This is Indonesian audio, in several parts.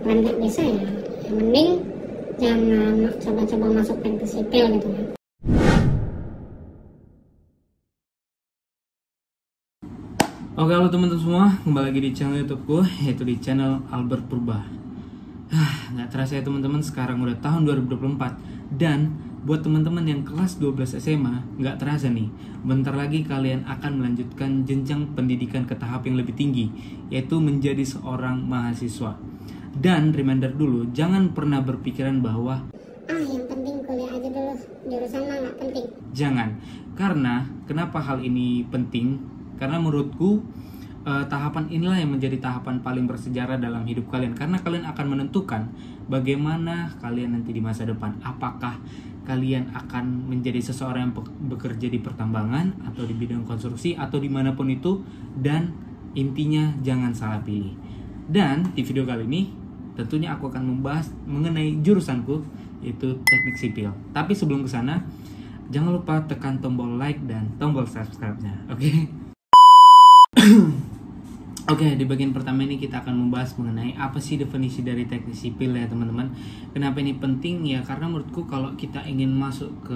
kalian nggak bisa ya mending jangan coba-coba masuk teknik sipil gitu ya. Oke, halo teman-teman semua, kembali lagi di channel YouTubeku, yaitu di channel Albert Purba. Nggak terasa ya teman-teman, sekarang udah tahun 2024. Dan buat teman-teman yang kelas 12 SMA, nggak terasa nih, bentar lagi kalian akan melanjutkan jenjang pendidikan ke tahap yang lebih tinggi, yaitu menjadi seorang mahasiswa. Dan reminder dulu, jangan pernah berpikiran bahwa yang penting kuliah aja dulu, jurusan mah nggak penting. Jangan, karena kenapa hal ini penting? Karena menurutku tahapan inilah yang menjadi tahapan paling bersejarah dalam hidup kalian. Karena kalian akan menentukan bagaimana kalian nanti di masa depan. Apakah kalian akan menjadi seseorang yang bekerja di pertambangan, atau di bidang konstruksi, atau dimanapun itu. Dan intinya jangan salah pilih. Dan di video kali ini tentunya aku akan membahas mengenai jurusanku, yaitu teknik sipil. Tapi sebelum kesana, jangan lupa tekan tombol like dan tombol subscribe-nya, oke? Oke, di bagian pertama ini kita akan membahas mengenai apa sih definisi dari teknik sipil ya teman-teman. Kenapa ini penting ya? Karena menurutku kalau kita ingin masuk ke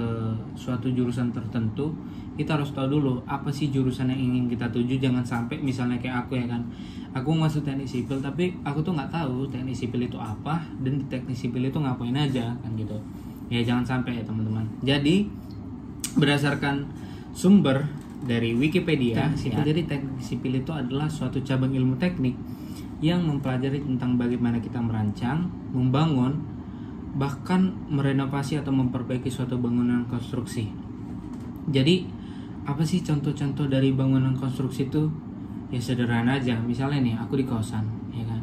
suatu jurusan tertentu, kita harus tahu dulu apa sih jurusan yang ingin kita tuju. Jangan sampai misalnya kayak aku ya kan, aku masuk teknik sipil tapi aku tuh nggak tahu teknik sipil itu apa dan di teknik sipil itu ngapain aja kan gitu. Ya jangan sampai ya teman-teman. Jadi berdasarkan sumber dari Wikipedia, jadi teknik sipil itu adalah suatu cabang ilmu teknik yang mempelajari tentang bagaimana kita merancang, membangun, bahkan merenovasi atau memperbaiki suatu bangunan konstruksi. Jadi apa sih contoh-contoh dari bangunan konstruksi itu? Ya sederhana aja, misalnya nih aku di kosan, ya kan.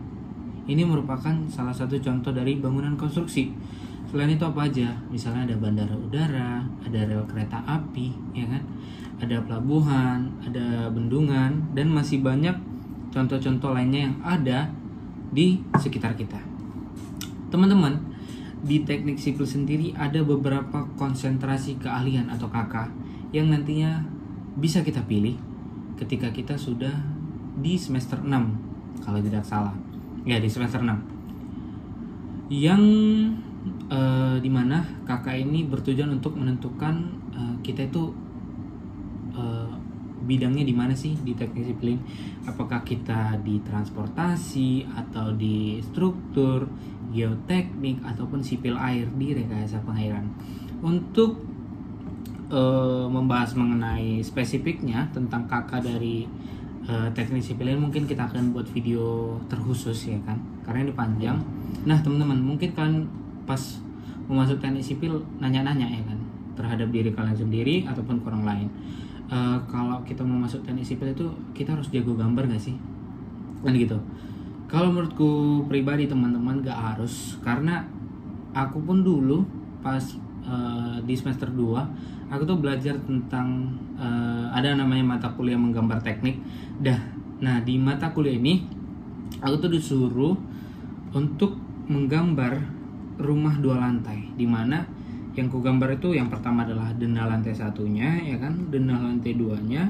Ini merupakan salah satu contoh dari bangunan konstruksi. Selain itu apa aja? Misalnya ada bandara udara, ada rel kereta api, ya kan? Ada pelabuhan, ada bendungan, dan masih banyak contoh-contoh lainnya yang ada di sekitar kita. Teman-teman, di teknik sipil sendiri ada beberapa konsentrasi keahlian atau KK yang nantinya bisa kita pilih ketika kita sudah di semester 6 kalau tidak salah. Ya, di semester 6. Yang dimana KK ini bertujuan untuk menentukan kita itu bidangnya di mana sih di teknik sipil. Apakah kita di transportasi atau di struktur, geoteknik ataupun sipil air di rekayasa pengairan. Untuk membahas mengenai spesifiknya tentang KK dari teknik sipil ini mungkin kita akan buat video terkhusus ya kan, karena ini panjang. Nah teman-teman, mungkin kan pas mau masuk teknik sipil nanya-nanya ya kan terhadap diri kalian sendiri ataupun ke orang lain. Kalau kita mau masuk teknik sipil itu kita harus jago gambar gak sih? Kan gitu. Kalau menurutku pribadi teman-teman gak harus, karena aku pun dulu pas di semester 2 aku tuh belajar tentang ada namanya mata kuliah menggambar teknik. Nah di mata kuliah ini aku tuh disuruh untuk menggambar rumah 2 lantai, dimana yang ku gambar itu yang pertama adalah dena lantai 1-nya ya kan, dena lantai 2-nya,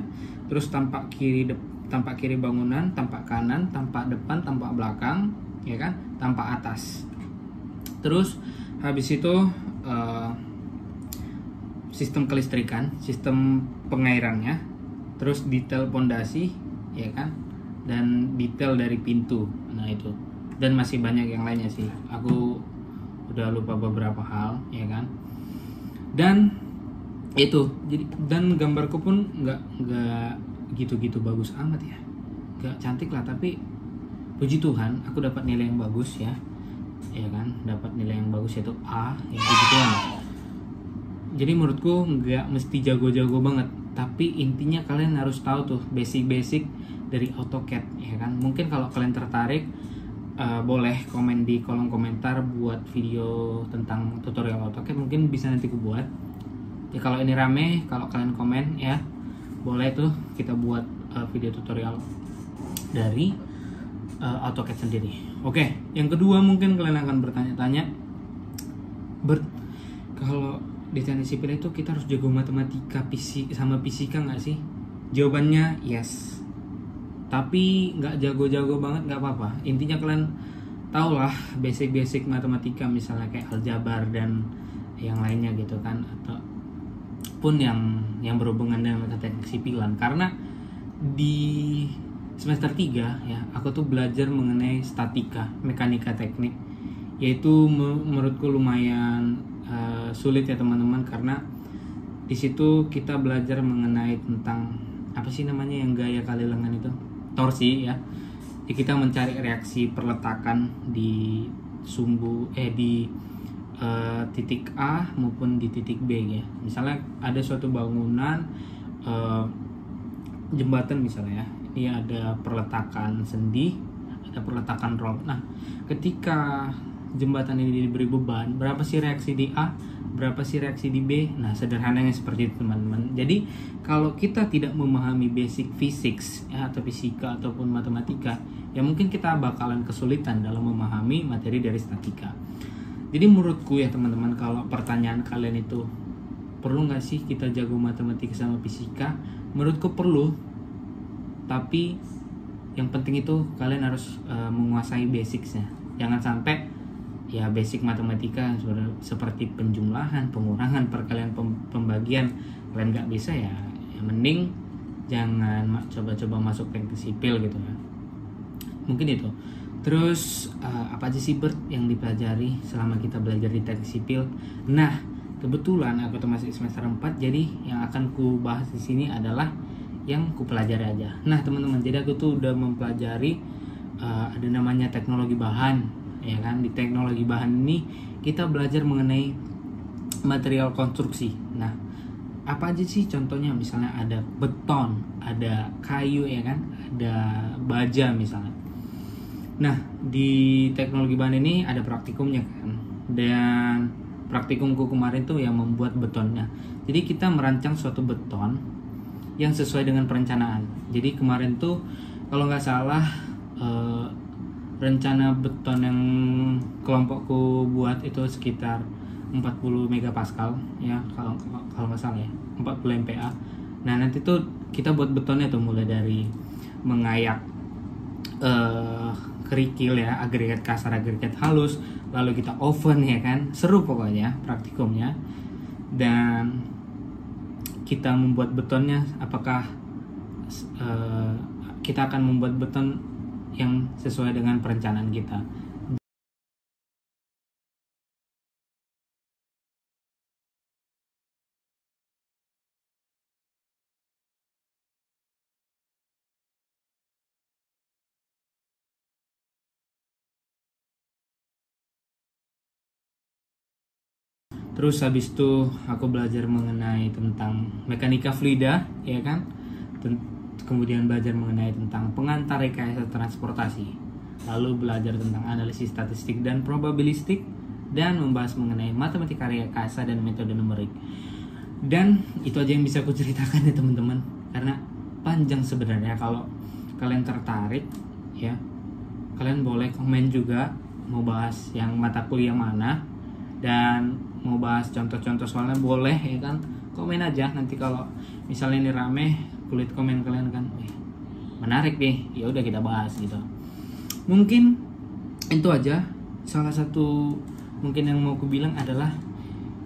terus tampak kiri bangunan, tampak kanan, tampak depan, tampak belakang ya kan, tampak atas. Terus habis itu sistem kelistrikan, sistem pengairannya, terus detail pondasi ya kan, dan detail dari pintu. Nah itu, dan masih banyak yang lainnya sih, aku udah lupa beberapa hal ya kan. Dan itu jadi, dan gambarku pun nggak gitu-gitu bagus amat ya, nggak cantik lah, tapi puji Tuhan aku dapat nilai yang bagus ya kan, dapat nilai yang bagus yaitu A ya, puji Tuhan. Jadi menurutku nggak mesti jago-jago banget, tapi intinya kalian harus tahu tuh basic-basic dari AutoCAD ya kan. Mungkin kalau kalian tertarik boleh komen di kolom komentar buat video tentang tutorial AutoCAD, mungkin bisa nanti aku buat ya. Kalau ini rame, kalau kalian komen ya boleh tuh kita buat video tutorial dari AutoCAD sendiri. Oke, yang kedua mungkin kalian akan bertanya-tanya, kalau di teknik sipil itu kita harus jago matematika sama fisika nggak sih? Jawabannya yes, tapi nggak jago-jago banget nggak apa-apa. Intinya kalian tau lah basic-basic matematika, misalnya kayak aljabar dan yang lainnya gitu kan, atau pun yang berhubungan dengan teknik sipilan. Karena di semester 3 ya, aku tuh belajar mengenai statika, mekanika teknik, yaitu menurutku lumayan sulit ya teman-teman, karena di situ kita belajar mengenai tentang apa sih namanya yang gaya kali lengan itu, torsi ya. Jadi kita mencari reaksi perletakan di di titik A maupun di titik B ya. Misalnya ada suatu bangunan jembatan misalnya ya, ini ada perletakan sendi, ada perletakan roll. Nah, ketika jembatan ini diberi beban, berapa sih reaksi di A, berapa sih reaksi di B? Nah, sederhananya seperti itu teman-teman. Jadi kalau kita tidak memahami basic physics ya, atau fisika ataupun matematika, ya mungkin kita bakalan kesulitan dalam memahami materi dari statika. Jadi menurutku ya teman-teman, kalau pertanyaan kalian itu perlu nggak sih kita jago matematika sama fisika? Menurutku perlu, tapi yang penting itu kalian harus menguasai basicsnya. Jangan sampai ya basic matematika seperti penjumlahan, pengurangan, perkalian, pembagian kalian nggak bisa ya mending jangan coba-coba masuk teknik sipil gitu ya. Mungkin itu. Terus apa aja sih Bert yang dipelajari selama kita belajar di teknik sipil? Nah, kebetulan aku tuh masih semester 4, jadi yang akan ku bahas di sini adalah yang ku pelajari aja. Nah, teman-teman, jadi aku tuh udah mempelajari ada namanya teknologi bahan, ya kan? Di teknologi bahan ini kita belajar mengenai material konstruksi. Nah, apa aja sih contohnya? Misalnya ada beton, ada kayu ya kan? Ada baja misalnya. Nah, di teknologi bahan ini ada praktikumnya kan, dan praktikumku kemarin tuh yang membuat betonnya. Jadi kita merancang suatu beton yang sesuai dengan perencanaan. Jadi kemarin tuh kalau nggak salah rencana beton yang kelompokku buat itu sekitar 40 megapascal ya, kalau nggak salah ya, 40 MPa. Nah, nanti tuh kita buat betonnya tuh mulai dari mengayak kerikil ya, agregat kasar, agregat halus, lalu kita oven ya kan. Seru pokoknya praktikumnya. Dan kita membuat betonnya, apakah kita akan membuat beton yang sesuai dengan perencanaan kita. Terus habis itu aku belajar mengenai tentang mekanika fluida, ya kan? Kemudian belajar mengenai tentang pengantar rekayasa transportasi. Lalu belajar tentang analisis statistik dan probabilistik, dan membahas mengenai matematika rekayasa dan metode numerik. Dan itu aja yang bisa aku ceritakan ya teman-teman, karena panjang sebenarnya. Kalau kalian tertarik ya, kalian boleh komen juga mau bahas yang mata kuliah mana, dan mau bahas contoh-contoh soalnya boleh ya kan, komen aja. Nanti kalau misalnya ini rame, kulit komen kalian kan menarik nih, ya udah kita bahas gitu. Mungkin itu aja. Salah satu mungkin yang mau aku bilang adalah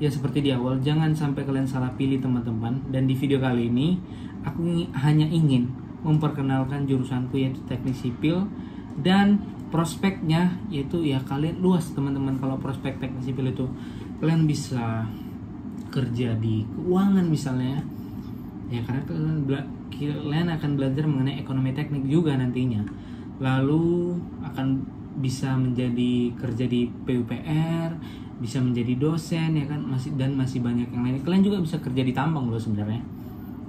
ya seperti di awal, jangan sampai kalian salah pilih teman-teman. Dan di video kali ini aku hanya ingin memperkenalkan jurusanku, yaitu teknik sipil, dan prospeknya yaitu ya kalian luas teman-teman. Kalau prospek teknik sipil itu kalian bisa kerja di keuangan misalnya ya, karena kalian akan belajar mengenai ekonomi teknik juga nantinya. Lalu akan bisa menjadi kerja di PUPR, bisa menjadi dosen ya kan, masih banyak yang lain. Kalian juga bisa kerja di tambang loh sebenarnya.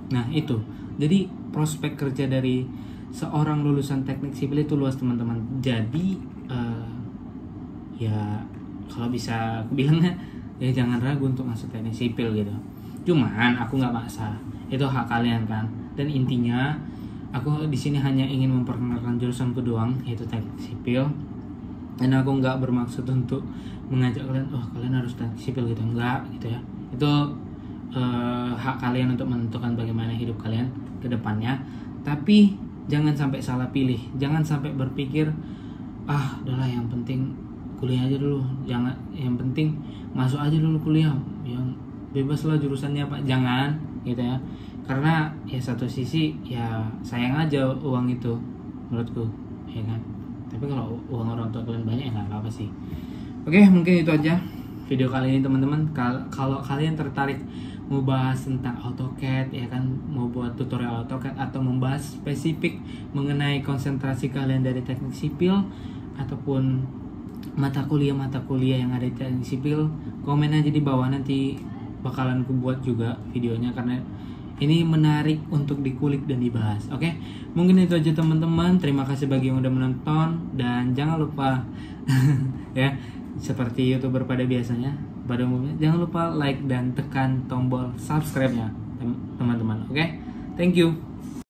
Nah itu, jadi prospek kerja dari seorang lulusan teknik sipil itu luas teman-teman. Jadi ya kalau bisa aku bilangnya ya jangan ragu untuk masuk teknik sipil gitu. Cuman aku nggak maksa, itu hak kalian kan. Dan intinya aku di sini hanya ingin memperkenalkan jurusanku doang, yaitu teknik sipil. Dan aku nggak bermaksud untuk mengajak kalian, kalian harus teknik sipil gitu, enggak gitu ya. Itu hak kalian untuk menentukan bagaimana hidup kalian ke depannya. Tapi jangan sampai salah pilih, jangan sampai berpikir udahlah yang penting kuliah aja dulu, jangan, yang penting masuk aja dulu kuliah, yang bebas lah jurusannya apa, jangan gitu ya. Karena ya satu sisi ya sayang aja uang itu menurutku, ya kan. Tapi kalau uang orang tua kalian banyak ya nggak apa-apa sih. Oke, mungkin itu aja video kali ini teman-teman. Kalau kalian tertarik mau bahas tentang AutoCAD ya kan, mau buat tutorial AutoCAD atau membahas spesifik mengenai konsentrasi kalian dari teknik sipil ataupun mata kuliah yang ada di teknik sipil, komen aja di bawah, nanti bakalan ku buat juga videonya karena ini menarik untuk dikulik dan dibahas. Oke, mungkin itu aja teman-teman. Terima kasih bagi yang udah menonton dan jangan lupa ya, seperti YouTuber pada biasanya, pada umumnya, jangan lupa like dan tekan tombol subscribe-nya teman-teman. Oke, thank you.